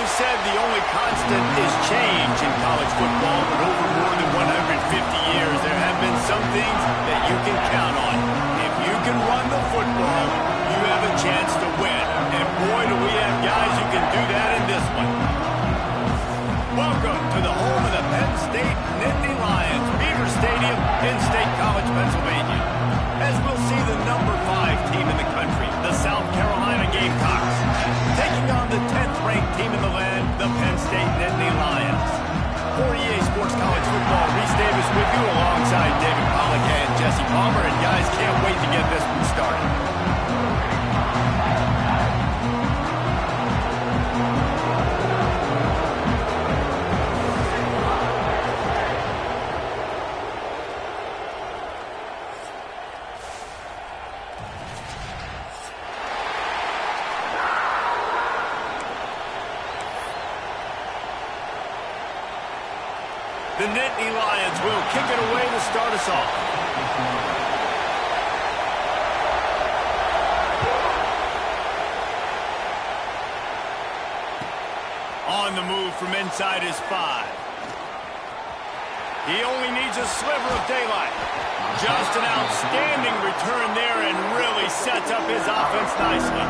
you said the only constant is change in college football, but over more than 150 years, there have been some things that you can count on. If you can run the football, you have a chance to win. And boy, do we have guys who can do that in this one. Welcome to the home of the Penn State Nittany Lions, Beaver Stadium in State College, Pennsylvania. As we'll see the number 5 team in the country, the South Carolina Gamecocks, taking on the 10th-ranked team in the land, the Penn State Nittany Lions. For EA Sports College Football, Reese Davis with you alongside David Pollack and Jesse Palmer. And guys, can't wait to get this one started. The Nittany Lions will kick it away to start us off. On the move from inside his 5. He only needs a sliver of daylight. Just an outstanding return there and really sets up his offense nicely.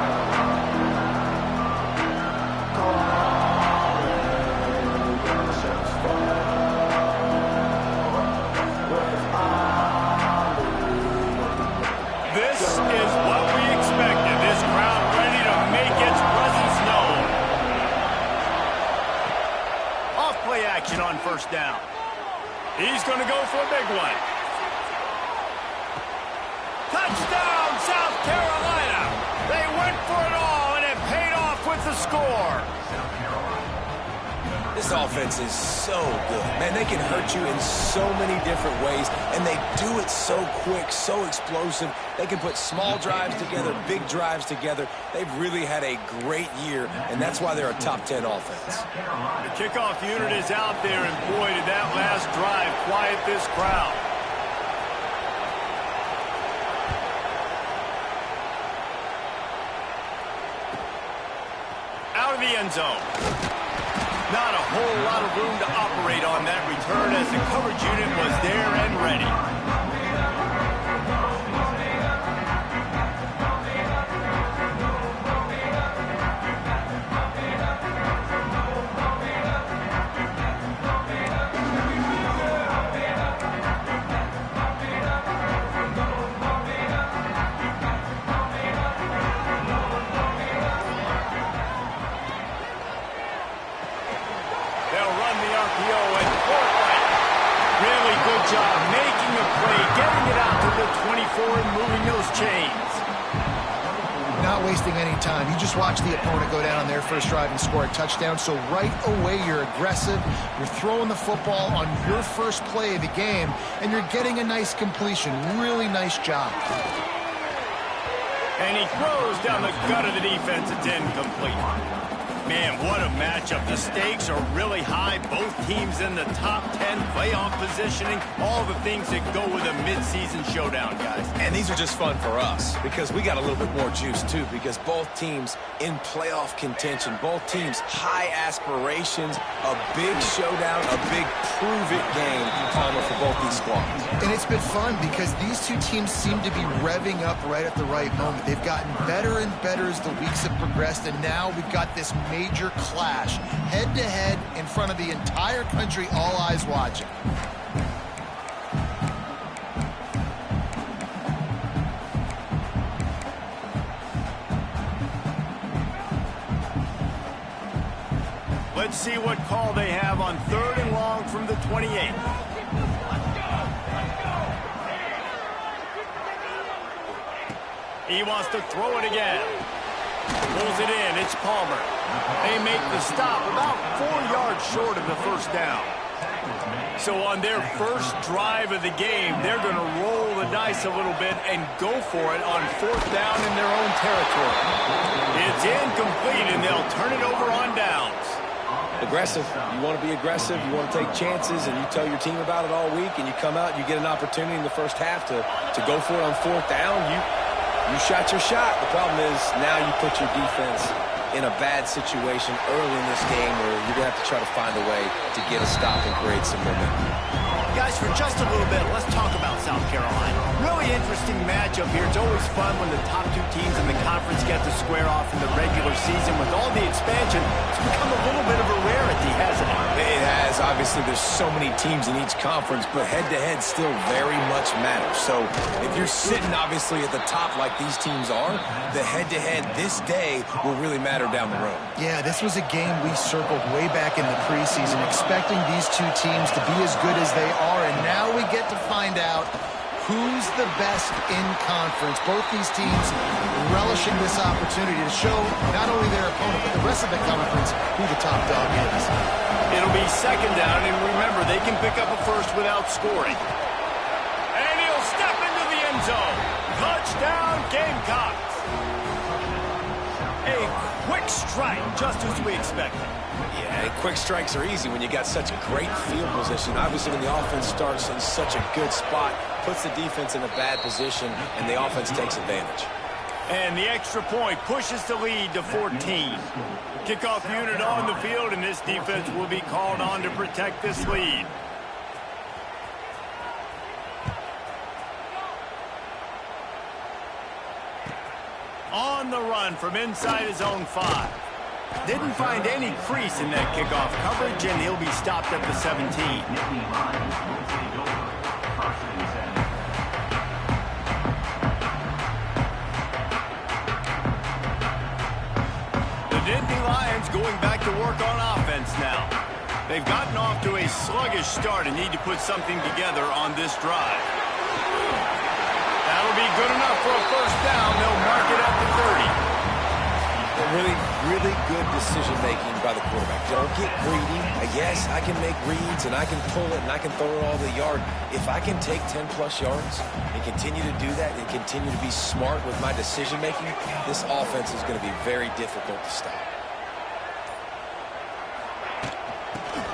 On first down. He's going to go for a big one. Touchdown, South Carolina! They went for it all, and it paid off with the score. This offense is so good. Man, they can hurt you in so many different ways, and they do it so quick, so explosive. They can put small drives together, big drives together. They've really had a great year, and that's why they're a top 10 offense. The kickoff unit is out there, and boy, did that last drive quiet this crowd. Out of the end zone. Not a whole lot of room to operate on that return as the coverage unit was there and ready. Job making a play, getting it out to the 24 and moving those chains. Not wasting any time. You just watch the opponent go down on their first drive and score a touchdown. So right away, you're aggressive. You're throwing the football on your first play of the game, and you're getting a nice completion. Really nice job. And he throws down the gut of the defense. It's incomplete. Man, what a matchup. The stakes are really high. Both teams in the top 10, playoff positioning, all the things that go with a midseason showdown, guys. And these are just fun for us because we got a little bit more juice, too, because both teams in playoff contention, both teams high aspirations, a big showdown, a big prove-it game, Palmer, for both these squads. And it's been fun because these two teams seem to be revving up right at the right moment. They've gotten better and better as the weeks have progressed, and now we've got this major clash, head-to-head in front of the entire country, all eyes watching. Let's see what call they have on 3rd and long from the 28. He wants to throw it again. Pulls it in. It's Palmer. They make the stop about 4 yards short of the first down. So on their first drive of the game, they're going to roll the dice a little bit and go for it on 4th down in their own territory. It's incomplete, and they'll turn it over on downs. Aggressive. You want to be aggressive. You want to take chances, and you tell your team about it all week, and you come out and you get an opportunity in the first half to go for it on 4th down. You shot your shot. The problem is now you put your defense in a bad situation early in this game where you're going to have to try to find a way to get a stop and create some momentum. Guys, for just a little bit, let's talk about South Carolina. Really interesting matchup here. It's always fun when the top two teams in the conference get to square off in the regular season. With all the expansion, it's become a little bit of a rarity, hasn't it? It has. Obviously, there's so many teams in each conference, but head-to-head still very much matters. So if you're sitting, obviously, at the top like these teams are, the head-to-head this day will really matter down the road. Yeah, this was a game we circled way back in the preseason, expecting these two teams to be as good as they are, and now we get to find out who's the best in conference. Both these teams relishing this opportunity to show not only their opponent, but the rest of the conference who the top dog is. It'll be second down, and remember, they can pick up a first without scoring. And he'll step into the end zone. Touchdown, Gamecocks. A quick strike, just as we expected. Yeah, quick strikes are easy when you got such a great field position. Obviously, when the offense starts in such a good spot, puts the defense in a bad position, and the offense takes advantage. And the extra point pushes the lead to 14. Kickoff unit on the field, and this defense will be called on to protect this lead. On the run from inside his own 5. Didn't find any crease in that kickoff coverage, and he'll be stopped at the 17. The Nittany Lions going back to work on offense now. They've gotten off to a sluggish start and need to put something together on this drive. That'll be good enough for a first down. They'll mark it at the 30. Really good decision-making by the quarterback. Don't get greedy. Yes, I can make reads, and I can pull it, and I can throw it all the yard. If I can take 10-plus yards and continue to do that and continue to be smart with my decision-making, this offense is going to be very difficult to stop.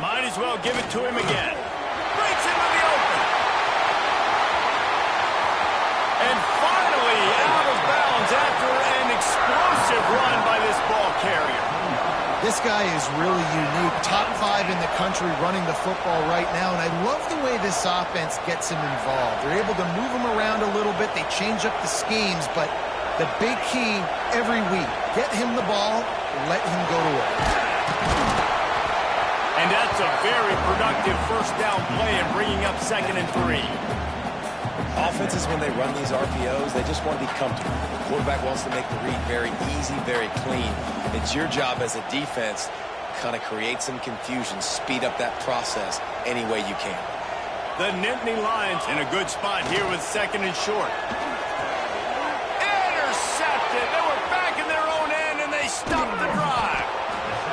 Might as well give it to him again. Breaks into the open. And finally out of bounds after an explosive run by this ball carrier. This guy is really unique. Top 5 in the country running the football right now, and I love the way this offense gets him involved. They're able to move him around a little bit. They change up the schemes, but the big key every week, get him the ball, let him go to work. And that's a very productive first down play and bringing up 2nd and 3. Offenses, when they run these RPOs, they just want to be comfortable. The quarterback wants to make the read very easy, very clean. It's your job as a defense to kind of create some confusion, speed up that process any way you can. The Nittany Lions in a good spot here with 2nd and short. Intercepted. They were back in their own end, and they stopped the drive.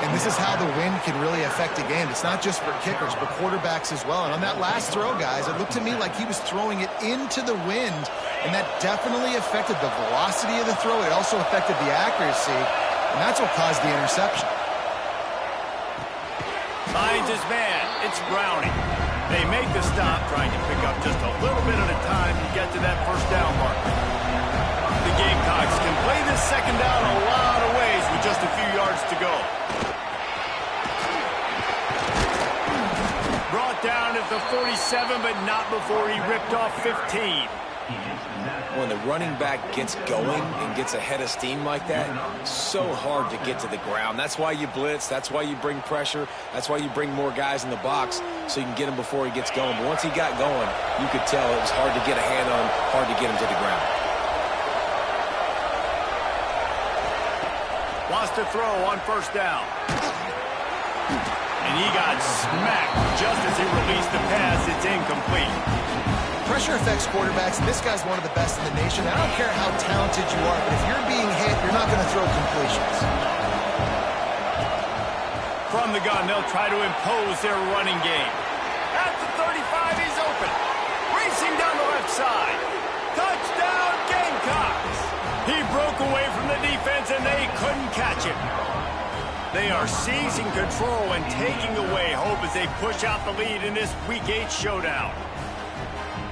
And this is how the wind can really affect a game. It's not just for kickers, but quarterbacks as well. And on that last throw, guys, it looked to me like he was throwing it into the wind, and that definitely affected the velocity of the throw. It also affected the accuracy, and that's what caused the interception. Finds his man. It's Browning. They make the stop, trying to pick up just a little bit at a time to get to that first down mark. The Gamecocks can play this second down a lot of ways with just a few yards to go. Brought down at the 47, but not before he ripped off 15. When the running back gets going and gets ahead of steam like that, it's so hard to get to the ground. That's why you blitz. That's why you bring pressure. That's why you bring more guys in the box so you can get him before he gets going. But once he got going, you could tell it was hard to get a hand on him, hard to get him to the ground. Wants to throw on first down. And he got smacked just as he released the pass. It's incomplete. Pressure affects quarterbacks, and this guy's one of the best in the nation. I don't care how talented you are, but if you're being hit, you're not going to throw completions. From the gun, they'll try to impose their running game. At the 35, he's open. Racing down the left side. Touchdown, Gamecocks. He broke away from the defense, and they couldn't catch him. They are seizing control and taking away hope as they push out the lead in this Week 8 showdown.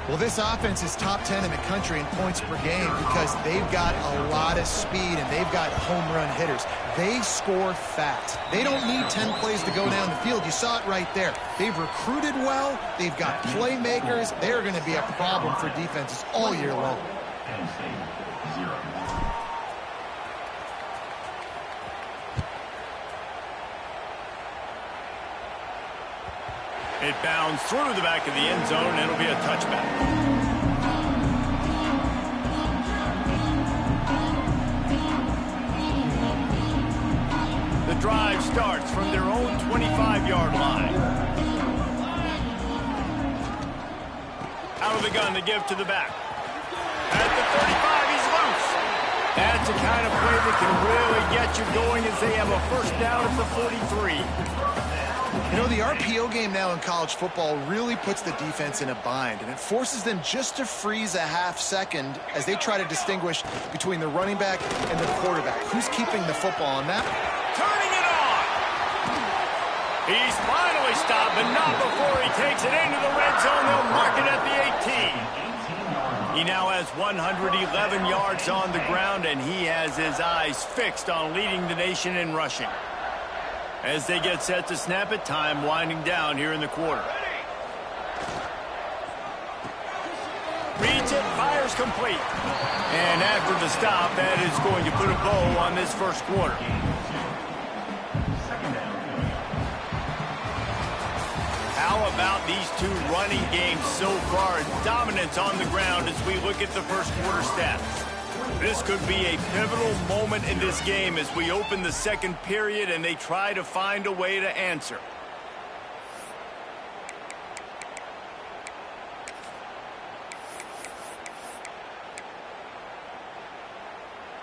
Well, this offense is top 10 in the country in points per game because they've got a lot of speed and they've got home run hitters. They score fast. They don't need 10 plays to go down the field. You saw it right there. They've recruited well. They've got playmakers. They're going to be a problem for defenses all year long. Penn State, 0. It bounds through the back of the end zone, and it'll be a touchback. The drive starts from their own 25-yard line. Out of the gun to give to the back. At the 35, he's loose. That's the kind of play that can really get you going as they have a first down at the 43. You know, the RPO game now in college football really puts the defense in a bind, and it forces them just to freeze a half second as they try to distinguish between the running back and the quarterback. Who's keeping the football on that? Turning it on! He's finally stopped, but not before he takes it into the red zone. They'll mark it at the 18. He now has 111 yards on the ground, and he has his eyes fixed on leading the nation in rushing. As they get set to snap it, time winding down here in the quarter. Reads it, fires complete. And after the stop, that is going to put a bow on this first quarter. How about these two running games so far? Dominance on the ground as we look at the first quarter stats. This could be a pivotal moment in this game as we open the second period and they try to find a way to answer.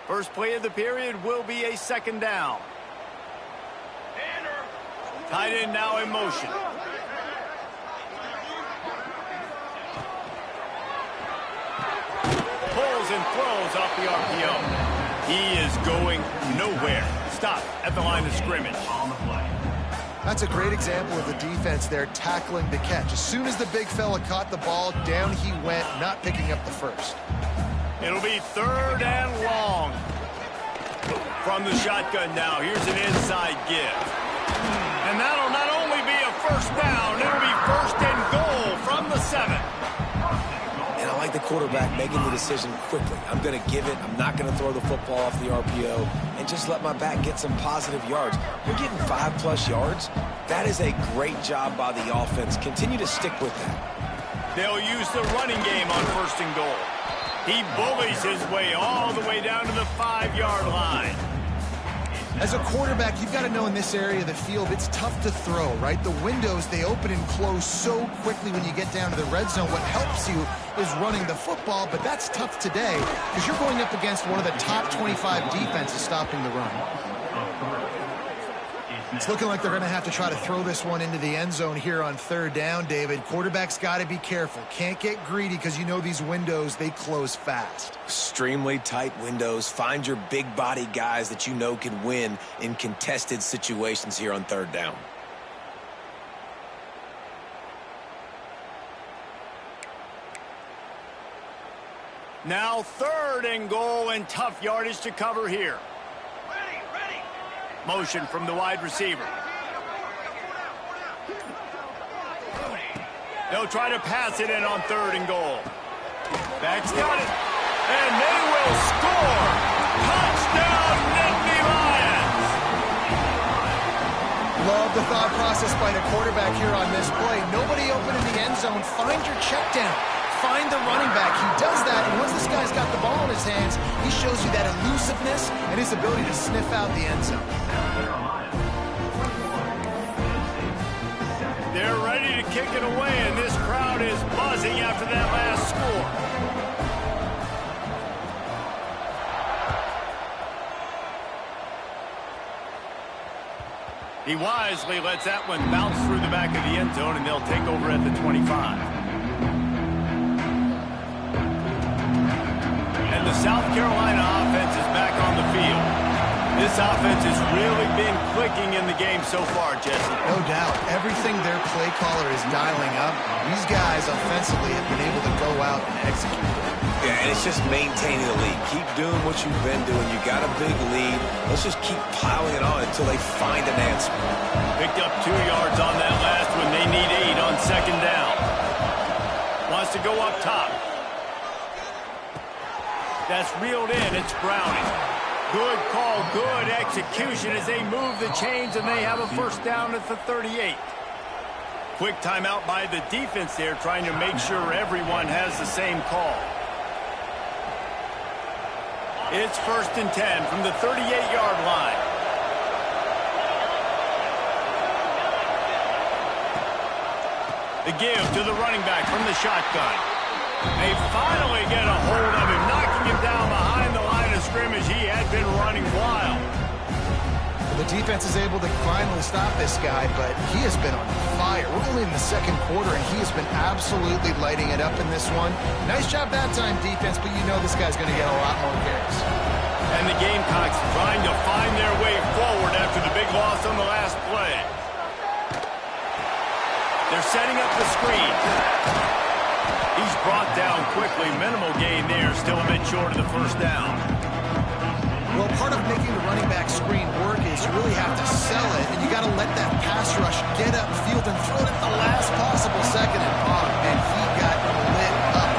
First play of the period will be a second down. Tight end now in motion. Pulls and throws off the RPO. He is going nowhere. Stop at the line of scrimmage. That's a great example of the defense there tackling the catch. As soon as the big fella caught the ball, down he went, not picking up the first. It'll be third and long. From the shotgun now, here's an inside give. And that'll not only be a first down, it'll be first and goal from the 7. And I like the quarterback making the decision quickly. I'm going to give it. I'm not going to throw the football off the RPO and just let my back get some positive yards. We're getting 5+ yards. That is a great job by the offense. Continue to stick with that. They'll use the running game on first and goal. He bullies his way all the way down to the 5-yard line. As a quarterback, you've got to know in this area of the field, it's tough to throw, right? The windows, they open and close so quickly when you get down to the red zone. What helps you is running the football, but that's tough today because you're going up against one of the top 25 defenses stopping the run. It's looking like they're going to have to try to throw this one into the end zone here on third down, David. Quarterback's got to be careful. Can't get greedy because you know these windows, they close fast. Extremely tight windows. Find your big body guys that you know can win in contested situations here on third down. Now third and goal and tough yardage to cover here. Motion from the wide receiver. They'll try to pass it in on third and goal. Back's got it. And they will score. Touchdown, Nittany Lions. Love the thought process by the quarterback here on this play. Nobody open in the end zone. Find your check down. Find the running back. He does that, and once this guy's got the ball in his hands, he shows you that elusiveness and his ability to sniff out the end zone. They're ready to kick it away, and this crowd is buzzing after that last score. He wisely lets that one bounce through the back of the end zone, and they'll take over at the 25. And the South Carolina offense is back on the field. This offense has really been clicking in the game so far, Jesse. No doubt. Everything their play caller is dialing up, these guys offensively have been able to go out and execute. Yeah, and it's just maintaining the lead. Keep doing what you've been doing. You got a big lead. Let's just keep piling it on until they find an answer. Picked up 2 yards on that last one. They need 8 on second down. Wants to go up top. That's reeled in. It's Browning. Good call, good execution as they move the chains, and they have a first down at the 38. Quick timeout by the defense there, trying to make sure everyone has the same call. It's 1st and 10 from the 38-yard line. The give to the running back from the shotgun. They finally get a hold of him, knocking him down behind the line of scrimmage. He had been running wild. The defense is able to finally stop this guy, but he has been on fire. We're only in the second quarter, and he has been absolutely lighting it up in this one. Nice job that time, defense, but you know this guy's going to get a lot more carries. And the Gamecocks trying to find their way forward after the big loss on the last play. They're setting up the screen. He's brought down quickly. Minimal gain there, still a bit short of the first down. Well, part of making the running back screen work is you really have to sell it, and you got to let that pass rush get upfield and throw it at the last possible second. And he got lit up.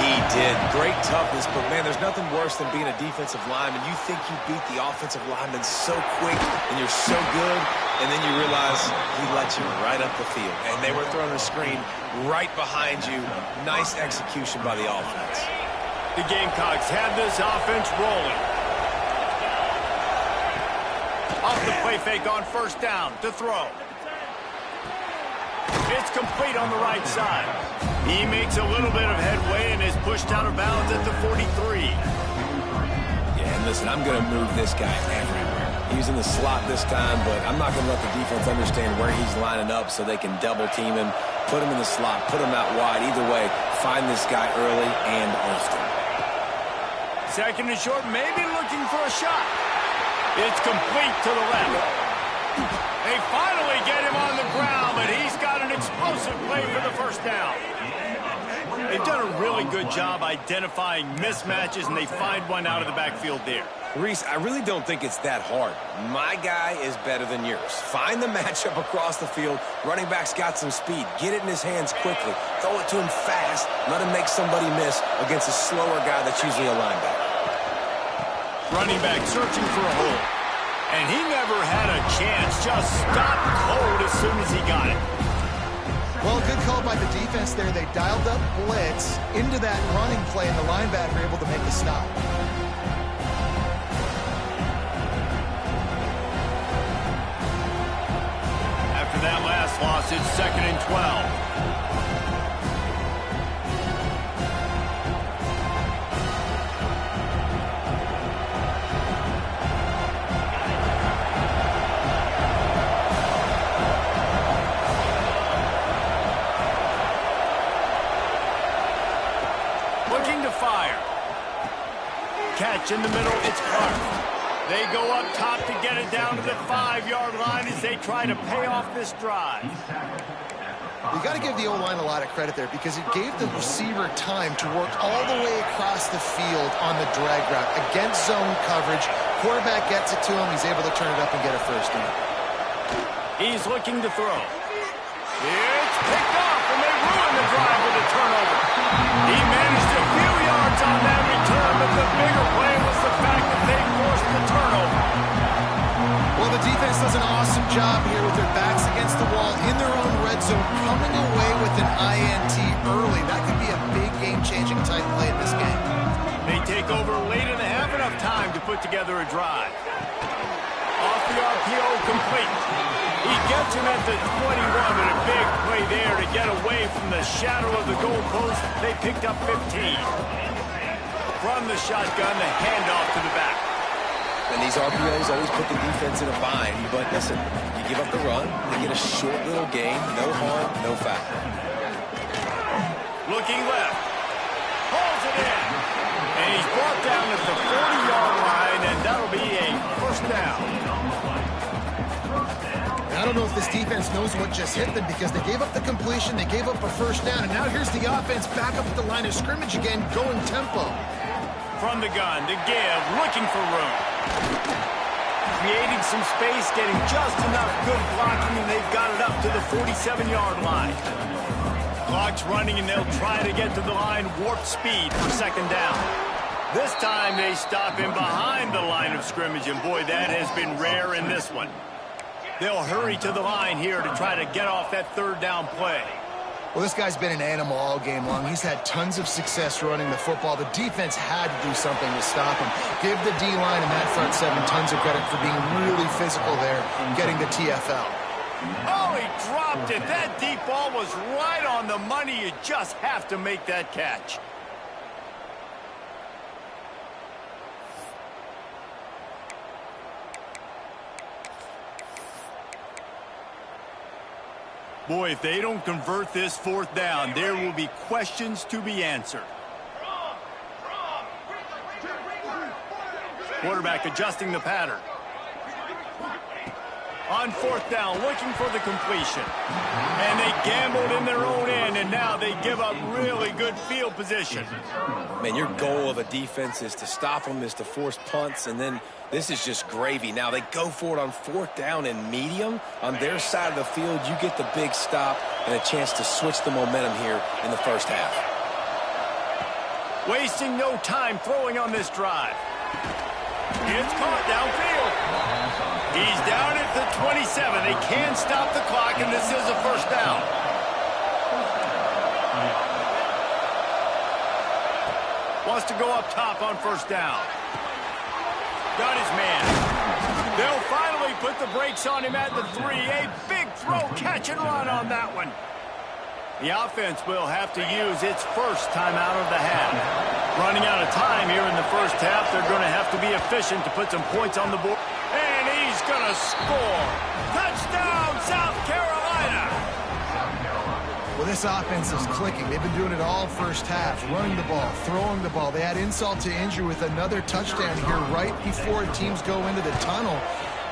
He did. Great toughness, but, man, there's nothing worse than being a defensive lineman. You think you beat the offensive lineman so quick, and you're so good, and then you realize he let you right up the field. And they were throwing a screen right behind you. Nice execution by the offense. The Gamecocks have this offense rolling. Off the play fake on first down to throw. It's complete on the right side. He makes a little bit of headway and is pushed out of bounds at the 43. Yeah, and listen, I'm going to move this guy everywhere. He's in the slot this time, but I'm not going to let the defense understand where he's lining up so they can double team him, put him in the slot, put him out wide. Either way, find this guy early and often. Second and short, maybe looking for a shot. It's complete to the left. They finally get him on the ground, but he's got an explosive play for the first down. They've done a really good job identifying mismatches, and they find one out of the backfield there. Reese, I really don't think it's that hard. My guy is better than yours. Find the matchup across the field. Running back's got some speed. Get it in his hands quickly. Throw it to him fast. Let him make somebody miss against a slower guy that's usually a linebacker. Running back searching for a hole. And he never had a chance. Just stopped cold as soon as he got it. Well, good call by the defense there. They dialed up blitz into that running play, and the linebacker able to make the stop. After that last loss, it's 2nd and 12. Looking to fire. Catch in the middle, it's Clark. They go up top to get it down to the 5-yard line as they try to pay off this drive. You got to give the O-line a lot of credit there because it gave the receiver time to work all the way across the field on the drag route against zone coverage. Quarterback gets it to him. He's able to turn it up and get a first down. He's looking to throw. It's picked off, and they ruin the drive with a turnover. He managed a few yards on that return, but the bigger play was the fact that they forced the turnover. Well, the defense does an awesome job here with their backs against the wall in their own red zone, coming away with an INT early. That could be a big game-changing type play in this game. They take over late in the half, enough time to put together a drive. Off the RPO, complete. He gets him at the 21, but a big play there to get away from the shadow of the goalpost. They picked up 15. From the shotgun, the handoff to the back. And these RPOs always put the defense in a bind. But listen, you give up the run, they get a short little gain, no harm, no foul. Looking left. Pulls it in. And he's brought down at the 40-yard line, and that'll be a don't know if this defense knows what just hit them because they gave up the completion, they gave up a first down, and now here's the offense back up at the line of scrimmage again, going tempo. From the gun to give, looking for room. Creating some space, getting just enough good blocking, and they've got it up to the 47-yard line. Clock's running, and they'll try to get to the line, warp speed for second down. This time they stop him behind the line of scrimmage, and boy, that has been rare in this one. They'll hurry to the line here to try to get off that third down play. Well, this guy's been an animal all game long. He's had tons of success running the football. The defense had to do something to stop him. Give the D-line and that front seven tons of credit for being really physical there, getting the TFL. Oh, he dropped it. That deep ball was right on the money. You just have to make that catch. Boy, if they don't convert this fourth down, there will be questions to be answered. Quarterback adjusting the pattern. On fourth down, looking for the completion. And they gambled in their own end, and now they give up really good field position. Man, your goal of a defense is to stop them, is to force punts, and then this is just gravy. Now they go for it on fourth down and medium. On their side of the field, you get the big stop and a chance to switch the momentum here in the first half. Wasting no time throwing on this drive. It's caught downfield. He's down at the 27. They can stop the clock, and this is a first down. Wants to go up top on first down. Got his man. They'll finally put the brakes on him at the 3. A big throw, catch and run on that one. The offense will have to use its first timeout of the half. Running out of time here in the first half, they're going to have to be efficient to put some points on the board. And he's going to score. Touchdown, South Carolina. Well, this offense is clicking. They've been doing it all first half, running the ball, throwing the ball. They had insult to injury with another touchdown here right before teams go into the tunnel.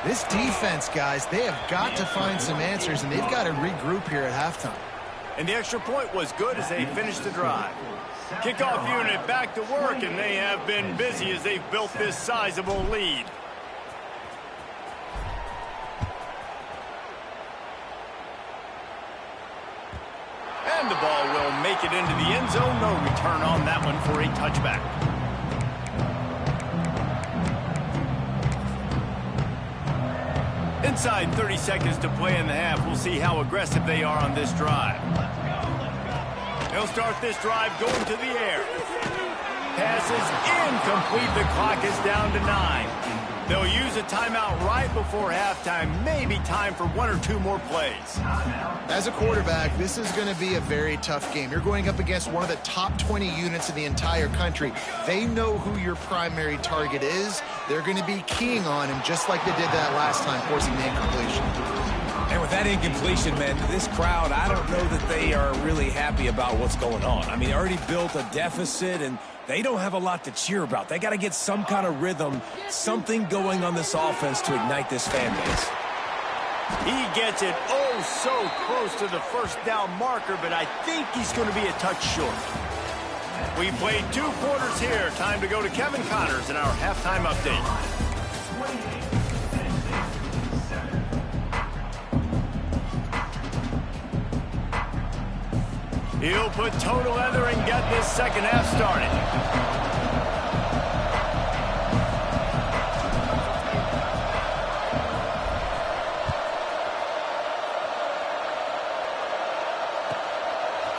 This defense, guys, they have got to find some answers, and they've got to regroup here at halftime. And the extra point was good as they finished the drive. Kickoff unit back to work, and they have been busy as they've built this sizable lead. And the ball will make it into the end zone. No return on that one for a touchback. Inside 30 seconds to play in the half. We'll see how aggressive they are on this drive. They'll start this drive going to the air. Pass is incomplete. The clock is down to 9. They'll use a timeout right before halftime. Maybe time for 1 or 2 more plays. As a quarterback, this is going to be a very tough game. You're going up against one of the top 20 units in the entire country. They know who your primary target is. They're going to be keying on him just like they did that last time, forcing the incompletion. And with that incompletion, man, this crowd, I don't know that they are really happy about what's going on. I mean, they already built a deficit, and they don't have a lot to cheer about. They got to get some kind of rhythm, something going on this offense to ignite this fan base. He gets it so close to the first down marker, but I think he's going to be a touch short. We played 2 quarters here. Time to go to Kevin Connors in our halftime update. He'll put toe to leather and get this second half started.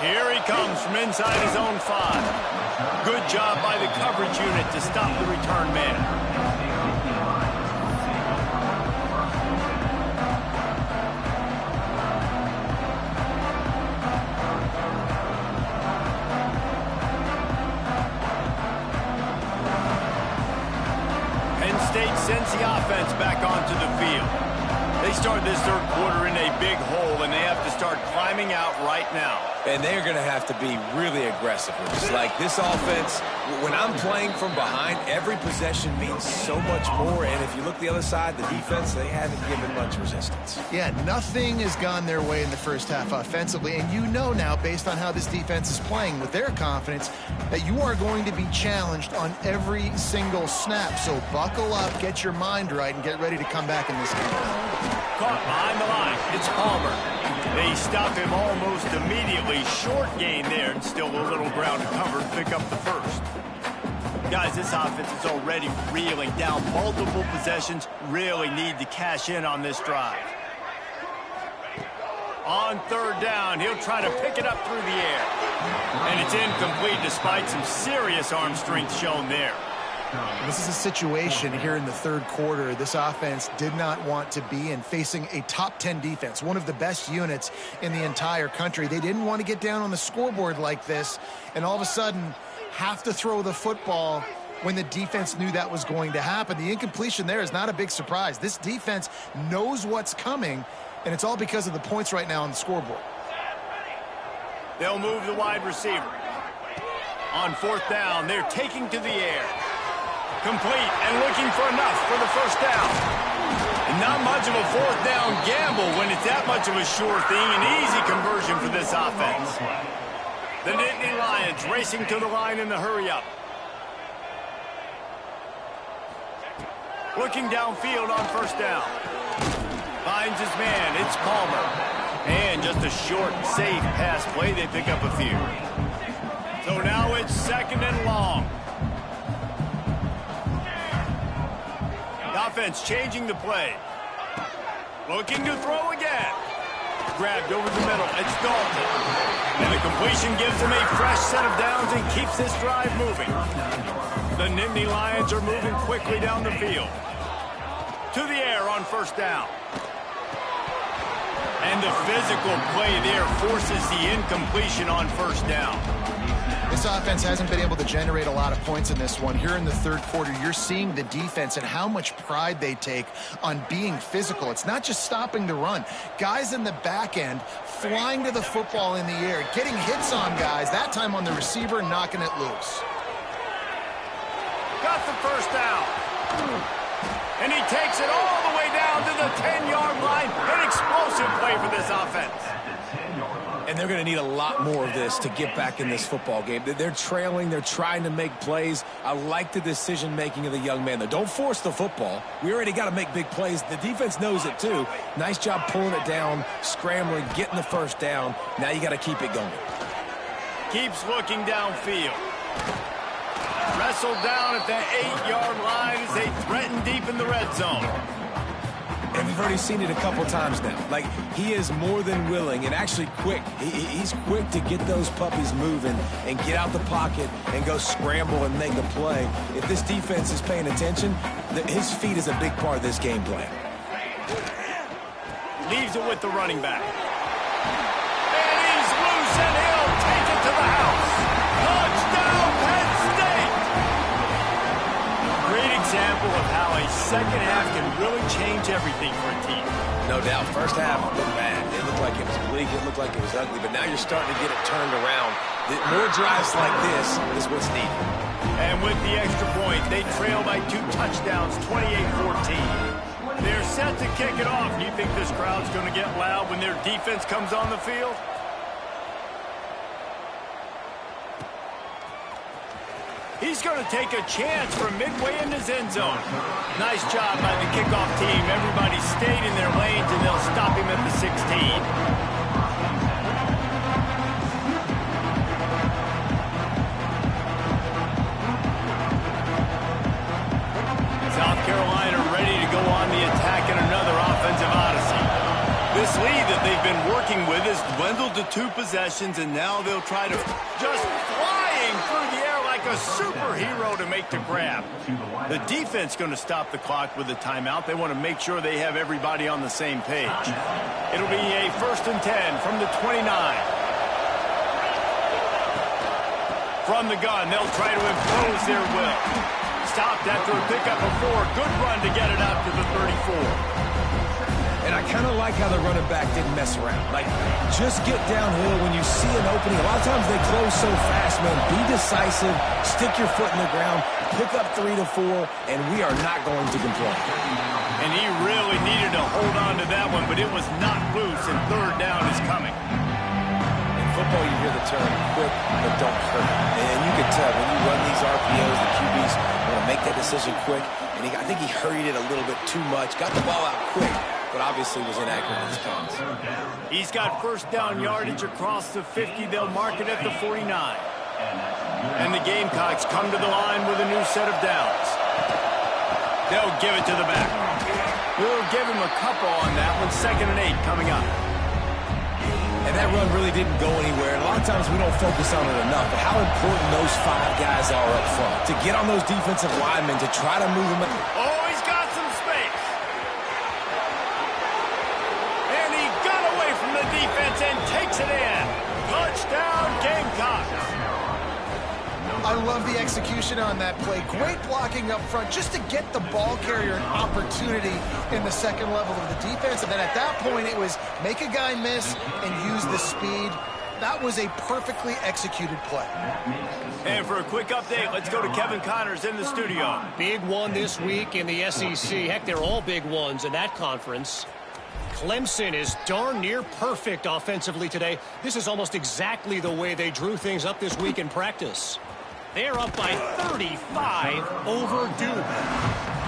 Here he comes from inside his own 5. Good job by the coverage unit to stop the return man. Penn State sends the offense back onto the field. They start this third quarter in a big hole, and they have to start climbing out right now. And they're going to have to be really aggressive with this. Like this offense, when I'm playing from behind, every possession means so much more. And if you look the other side, the defense, they haven't given much resistance. Yeah, nothing has gone their way in the first half offensively. And you know now, based on how this defense is playing with their confidence, that you are going to be challenged on every single snap. So buckle up, get your mind right, and get ready to come back in this game. Caught behind the line. It's Palmer. They stop him almost immediately. Short gain there, and still a little ground to cover to pick up the first. Guys, this offense is already reeling down. Multiple possessions, really need to cash in on this drive. On third down, he'll try to pick it up through the air. And it's incomplete despite some serious arm strength shown there. This is a situation here in the third quarter this offense did not want to be in, facing a top 10 defense, one of the best units in the entire country. They didn't want to get down on the scoreboard like this and all of a sudden have to throw the football when the defense knew that was going to happen. The incompletion there is not a big surprise. This defense knows what's coming, and it's all because of the points right now on the scoreboard. They'll move the wide receiver. On fourth down, they're taking to the air. Complete and looking for enough for the first down. And not much of a fourth down gamble when it's that much of a sure thing. An easy conversion for this offense. The Nittany Lions racing to the line in the hurry-up. Looking downfield on first down. Finds his man. It's Palmer. And just a short, safe pass play. They pick up a few. So now it's second and long. Offense changing the play. Looking to throw again. Grabbed over the middle. It's Dalton. And the completion gives him a fresh set of downs and keeps this drive moving. The Nittany Lions are moving quickly down the field. To the air on first down. And the physical play there forces the incompletion on first down. This offense hasn't been able to generate a lot of points in this one. Here in the third quarter, you're seeing the defense and how much pride they take on being physical. It's not just stopping the run. Guys in the back end flying to the football in the air, getting hits on guys, that time on the receiver, knocking it loose. Got the first down. And he takes it all the way down to the 10-yard line. An explosive play for this offense. And they're going to need a lot more of this to get back in this football game. They're trailing. They're trying to make plays. I like the decision-making of the young man, though. Don't force the football. We already got to make big plays. The defense knows it, too. Nice job pulling it down, scrambling, getting the first down. Now you got to keep it going. Keeps looking downfield. Wrestled down at the 8-yard line as they threaten deep in the red zone. And we've already seen it a couple times now. Like, he is more than willing and actually quick. He's quick to get those puppies moving and get out the pocket and go scramble and make a play. If this defense is paying attention, his feet is a big part of this game plan. Leaves it with the running back. And he's loose, and he'll take it to the house. Touchdown, Penn State! Great example of how a second half can really change everything for a team. No doubt. First half looked bad. It looked like it was bleak. It looked like it was ugly. But now you're starting to get it turned around. More drives like this is what's needed. And with the extra point, they trail by 2 touchdowns, 28-14. They're set to kick it off. Do you think this crowd's going to get loud when their defense comes on the field? He's going to take a chance from midway in his end zone. Nice job by the kickoff team. Everybody stayed in their lanes, and they'll stop him at the 16. South Carolina ready to go on the attack in another offensive odyssey. This lead that they've been working with has dwindled to 2 possessions, and now they'll try to just flying through the air like a superhero to make the grab. The defense going to stop the clock with a timeout. They want to make sure they have everybody on the same page. It'll be a 1st and 10 from the 29. From the gun, they'll try to impose their will. Stopped after a pickup of 4. Good run to get it out to the 34. And I kind of like how the running back didn't mess around. Like, just get downhill when you see an opening. A lot of times they close so fast, man. Be decisive, stick your foot in the ground, pick up 3 to 4, and we are not going to complain. And he really needed to hold on to that one, but it was not loose, and third down is coming. In football, you hear the term quick, but don't hurt. And you can tell when you run these RPOs, the QBs want to make that decision quick. And I think he hurried it a little bit too much, got the ball out quick, but obviously was inaccurate in his counts. He's got first down yardage across the 50. They'll mark it at the 49. And the Gamecocks come to the line with a new set of downs. They'll give it to the back. We'll give him a couple on that one. 2nd and 8 coming up. And that run really didn't go anywhere. And a lot of times we don't focus on it enough, but how important those 5 guys are up front. To get on those defensive linemen, to try to move them. Oh, he's got some space. And he got away from the defense and takes it in. Touchdown, Gamecocks. I love the execution on that play. Great blocking up front just to get the ball carrier an opportunity in the second level of the defense. And then at that point, it was make a guy miss and use the speed. That was a perfectly executed play. And for a quick update, let's go to Kevin Connors in the studio. Big one this week in the SEC. Heck, they're all big ones in that conference. Clemson is darn near perfect offensively today. This is almost exactly the way they drew things up this week in practice. They're up by 35 over Duke.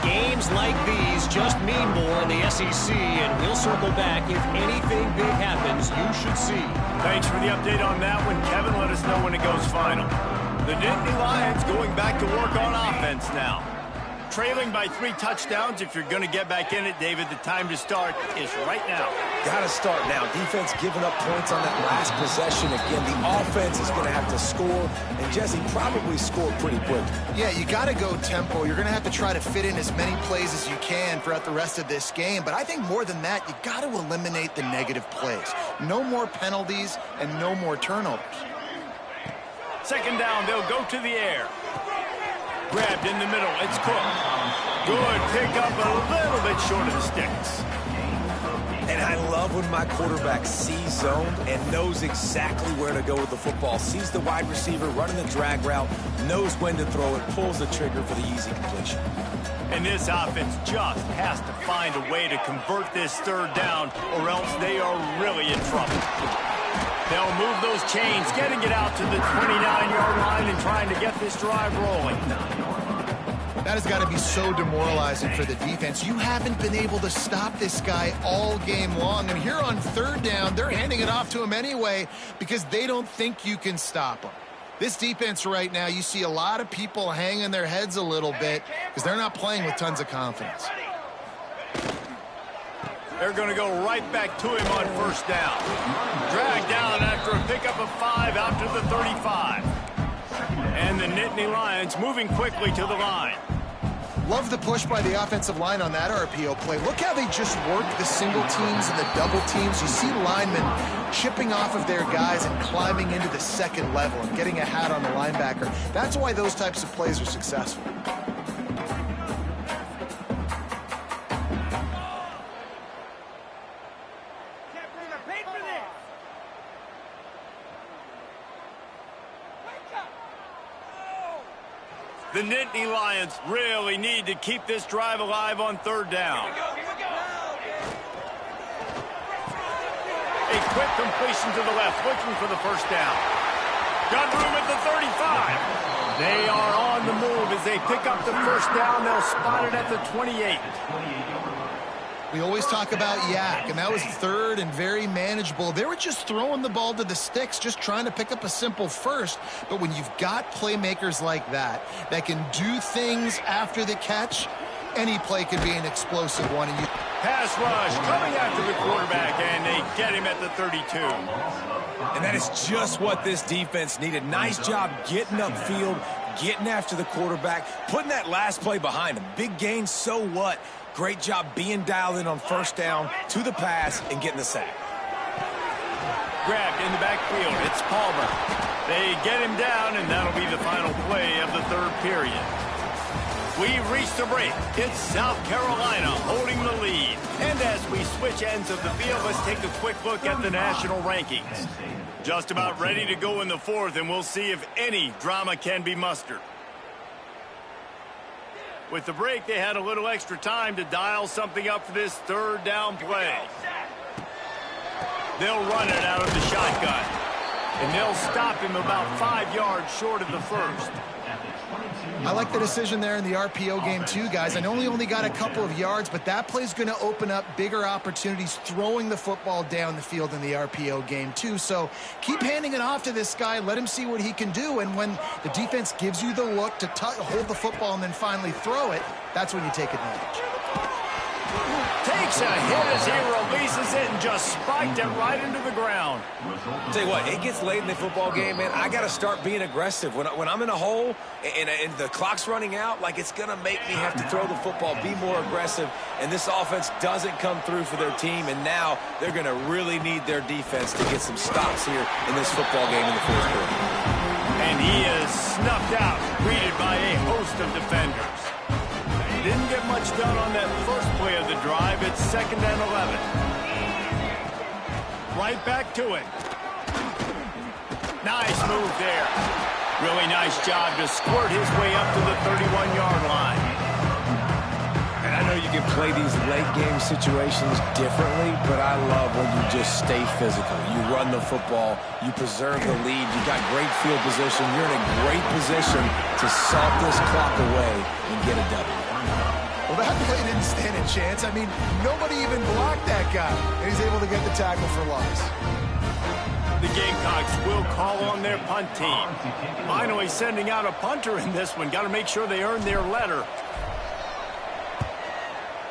Games like these just mean more in the SEC, and we'll circle back. If anything big happens, you should see. Thanks for the update on that one, Kevin. Let us know when it goes final. The Nittany Lions going back to work on offense now. Trailing by 3 touchdowns. If you're going to get back in it, David, the time to start is right now. Got to start now. Defense giving up points on that last possession. Again, the offense is going to have to score, and Jesse probably scored pretty quick. Yeah, you got to go tempo. You're going to have to try to fit in as many plays as you can throughout the rest of this game. But I think more than that, you got to eliminate the negative plays. No more penalties and no more turnovers. 2nd down, they'll go to the air. Grabbed in the middle, it's Cook. Good pick up, a little bit short of the sticks. And I love when my quarterback sees zone and knows exactly where to go with the football. Sees the wide receiver running the drag route, knows when to throw it, pulls the trigger for the easy completion. And this offense just has to find a way to convert this 3rd down, or else they are really in trouble. They'll move those chains, getting it out to the 29-yard line and trying to get this drive rolling. That has got to be so demoralizing for the defense. You haven't been able to stop this guy all game long. And here on 3rd down, they're handing it off to him anyway because they don't think you can stop him. This defense right now, you see a lot of people hanging their heads a little bit because they're not playing with tons of confidence. They're going to go right back to him on 1st down. Dragged down after a pickup of 5 out to the 35. And the Nittany Lions moving quickly to the line. Love the push by the offensive line on that RPO play. Look how they just work the single teams and the double teams. You see linemen chipping off of their guys and climbing into the 2nd level and getting a hat on the linebacker. That's why those types of plays are successful. The Nittany Lions really need to keep this drive alive on 3rd down. A quick completion to the left, looking for the 1st down. Got room at the 35. They are on the move as they pick up the 1st down. They'll spot it at the 28. We always talk about Yak, and that was 3rd and very manageable. They were just throwing the ball to the sticks, just trying to pick up a simple 1st. But when you've got playmakers like that can do things after the catch, any play could be an explosive one. And pass rush coming after the quarterback, and they get him at the 32. And that is just what this defense needed. Nice job getting upfield, getting after the quarterback, putting that last play behind him. Big gain, so what? Great job being dialed in on 1st down to the pass and getting the sack. Grabbed in the backfield. It's Palmer. They get him down, and that'll be the final play of the 3rd period. We've reached the break. It's South Carolina holding the lead. And as we switch ends of the field, let's take a quick look at the national rankings. Just about ready to go in the fourth, and we'll see if any drama can be mustered. With the break, they had a little extra time to dial something up for this third down play. They'll run it out of the shotgun. And they'll stop him about 5 yards short of the first. I like the decision there in the RPO game too, guys. I know he only got a couple of yards, but that play's going to open up bigger opportunities throwing the football down the field in the RPO game too. So keep handing it off to this guy. Let him see what he can do. And when the defense gives you the look to hold the football and then finally throw it, that's when you take advantage. Takes a hit as he releases it and just spiked it right into the ground. Tell you what, it gets late in the football game, man. I got to start being aggressive. When I'm in a hole and the clock's running out, like it's going to make me have to throw the football, be more aggressive, and this offense doesn't come through for their team, and now they're going to really need their defense to get some stops here in this football game in the fourth quarter. And he is snuffed out, greeted by a host of defenders. Didn't get much done on that first play of the drive. It's 2nd and 11. Right back to it. Nice move there. Really nice job to squirt his way up to the 31-yard line. And I know you can play these late game situations differently, but I love when you just stay physical. You run the football, you preserve the lead, you got great field position, you're in a great position to salt this clock away and get a W. Well, that play didn't stand a chance. I mean, nobody even blocked that guy, and he's able to get the tackle for loss. The Gamecocks will call on their punt team. Finally sending out a punter in this one. Got to make sure they earn their letter.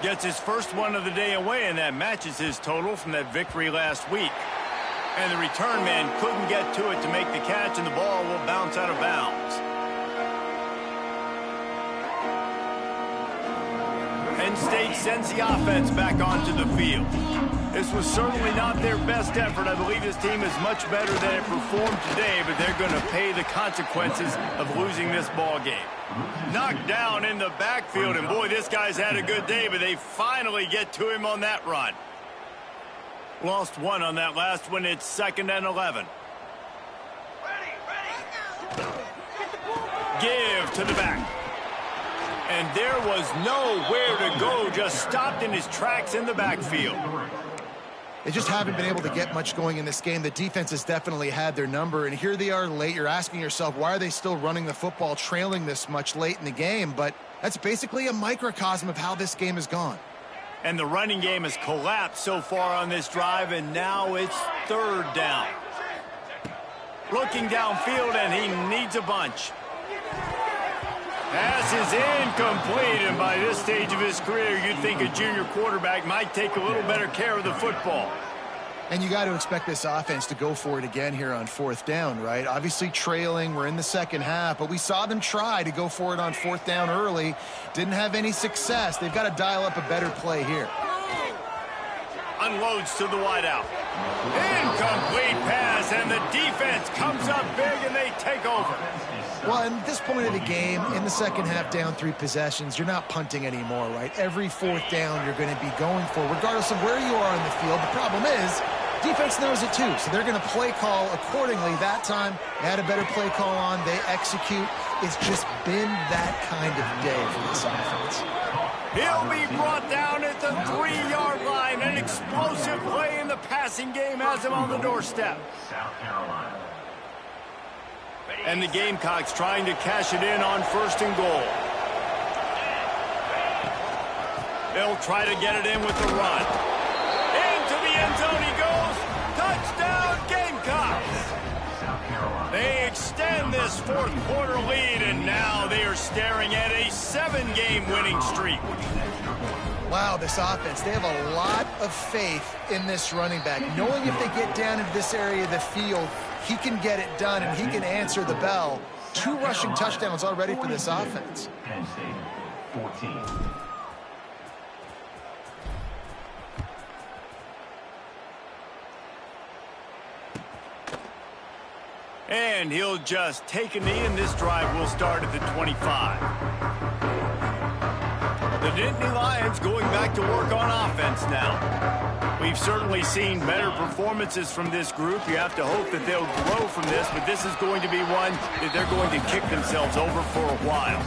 Gets his first one of the day away, and that matches his total from that victory last week. And the return man couldn't get to it to make the catch, and the ball will bounce out of bounds. Penn State sends the offense back onto the field. This was certainly not their best effort. I believe this team is much better than it performed today, but they're going to pay the consequences of losing this ball game. Knocked down in the backfield, and boy, this guy's had a good day, but they finally get to him on that run. Lost one on that last one. It's 2nd and 11. Give to the back. And there was nowhere to go, just stopped in his tracks in the backfield. They just haven't been able to get much going in this game. The defense has definitely had their number, and here they are late. You're asking yourself, why are they still running the football, trailing this much late in the game? But that's basically a microcosm of how this game has gone. And the running game has collapsed so far on this drive, and now it's 3rd down. Looking downfield, and he needs a bunch. Pass is incomplete, and by this stage of his career, you'd think a junior quarterback might take a little better care of the football. And you got to expect this offense to go for it again here on 4th down, right? Obviously trailing, we're in the second half, but we saw them try to go for it on 4th down early. Didn't have any success. They've got to dial up a better play here. Unloads to the wideout. Incomplete pass, and the defense comes up big, and they take over. Well, at this point of the game, in the second half, down 3 possessions, you're not punting anymore, right? Every 4th down you're going to be going for, regardless of where you are in the field. The problem is, defense knows it too, so they're going to play call accordingly. That time, they had a better play call on. They execute. It's just been that kind of day for this offense. He'll be brought down at the 3-yard line. An explosive play in the passing game has him on the doorstep. South Carolina. And the Gamecocks trying to cash it in on 1st and goal. They'll try to get it in with the run. Into the end zone he goes. Touchdown, Gamecocks. They extend this 4th quarter lead, and now they are staring at a 7-game winning streak. Wow, this offense, they have a lot of faith in this running back, knowing if they get down into this area of the field, he can get it done and he can answer the bell. 2 rushing touchdowns already for this offense. Penn State, 14. And he'll just take a knee, and this drive will start at the 25. The Nittany Lions going back to work on offense now. We've certainly seen better performances from this group. You have to hope that they'll grow from this, but this is going to be one that they're going to kick themselves over for a while.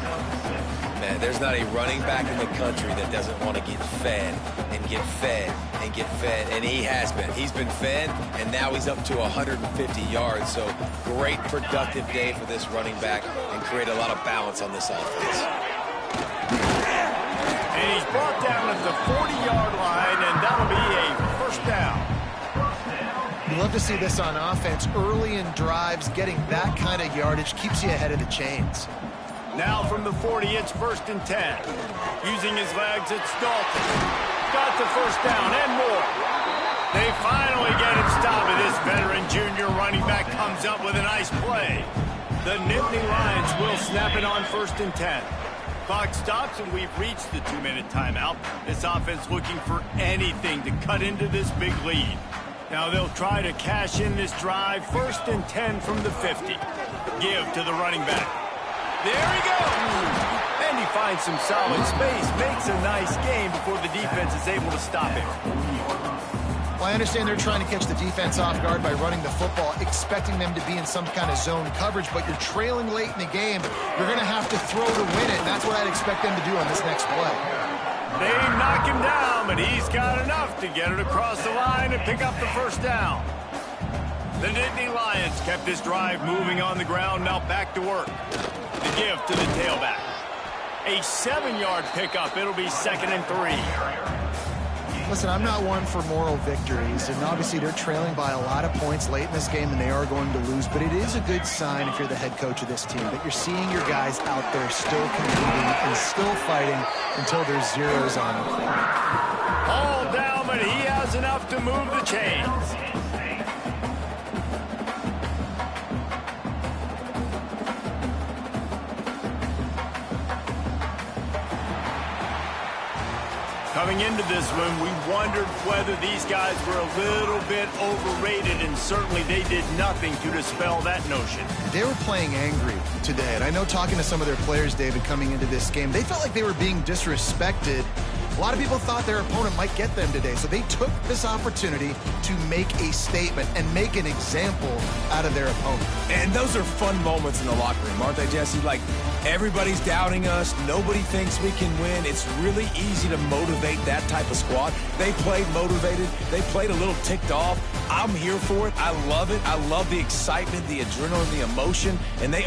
Man, there's not a running back in the country that doesn't want to get fed and get fed and get fed, and he has been. He's been fed, and now he's up to 150 yards, so great productive day for this running back and create a lot of balance on this offense. And he's brought down at the 40-yard line, and that'll be a first down. You love to see this on offense. Early in drives, getting that kind of yardage keeps you ahead of the chains. Now from the 40, it's 1st and 10. Using his legs, it's Dalton. Got the first down and more. They finally get him stopped, and this veteran junior running back comes up with a nice play. The Nittany Lions will snap it on 1st and 10. Clock stops, and we've reached the 2-minute timeout. This offense looking for anything to cut into this big lead. Now they'll try to cash in this drive. 1st and 10 from the 50. Give to the running back. There he goes! And he finds some solid space. Makes a nice game before the defense is able to stop him. Well, I understand they're trying to catch the defense off guard by running the football, expecting them to be in some kind of zone coverage, but you're trailing late in the game. You're going to have to throw to win it, and that's what I'd expect them to do on this next play. They knock him down, but he's got enough to get it across the line and pick up the first down. The Nittany Lions kept this drive moving on the ground, now back to work. The give to the tailback. A 7-yard pickup. It'll be 2nd and 3. Listen, I'm not one for moral victories, and obviously they're trailing by a lot of points late in this game, and they are going to lose, but it is a good sign if you're the head coach of this team that you're seeing your guys out there still competing and still fighting until there's zeros on the clock. All down, but he has enough to move the chains. Coming into this one, we wondered whether these guys were a little bit overrated, and certainly they did nothing to dispel that notion. They were playing angry today, and I know talking to some of their players, David, coming into this game, they felt like they were being disrespected. A lot of people thought their opponent might get them today, so they took this opportunity to make a statement and make an example out of their opponent. And those are fun moments in the locker room, aren't they, Jesse? Like, everybody's doubting us. Nobody thinks we can win. It's really easy to motivate that type of squad. They played motivated. They played a little ticked off. I'm here for it. I love it. I love the excitement, the adrenaline, the emotion, and they